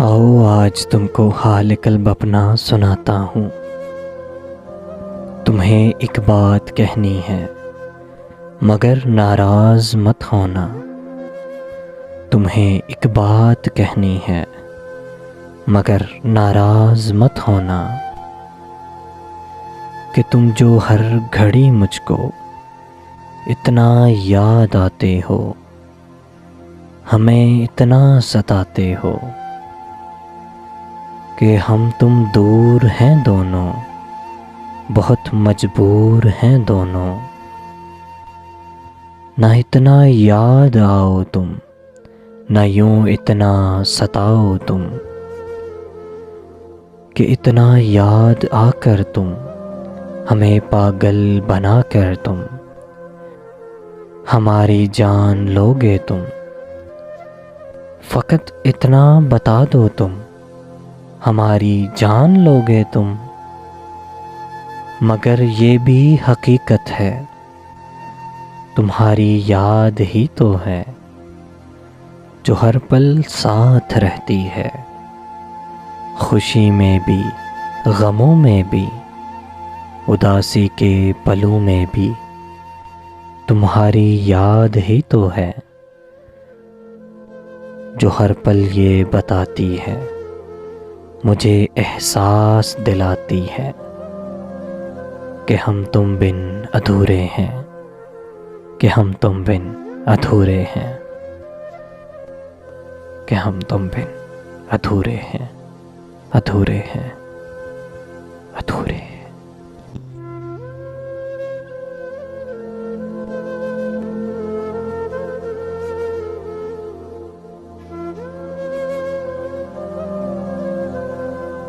आओ आज तुमको हाल कल्ब अपना सुनाता हूँ। तुम्हें एक बात कहनी है मगर नाराज़ मत होना। तुम्हें एक बात कहनी है मगर नाराज़ मत होना कि तुम जो हर घड़ी मुझको इतना याद आते हो, हमें इतना सताते हो कि हम तुम दूर हैं दोनों, बहुत मजबूर हैं दोनों। ना इतना याद आओ तुम, ना यूं इतना सताओ तुम कि इतना याद आकर तुम हमें पागल बना कर तुम हमारी जान लोगे तुम। फ़कत इतना बता दो तुम हमारी जान लोगे तुम। मगर ये भी हकीकत है तुम्हारी याद ही तो है जो हर पल साथ रहती है, खुशी में भी गमों में भी उदासी के पलों में भी। तुम्हारी याद ही तो है जो हर पल ये बताती है, मुझे एहसास दिलाती है कि हम तुम बिन अधूरे हैं, कि हम तुम बिन अधूरे हैं, कि हम तुम बिन अधूरे हैं, अधूरे हैं, अधूरे हैं।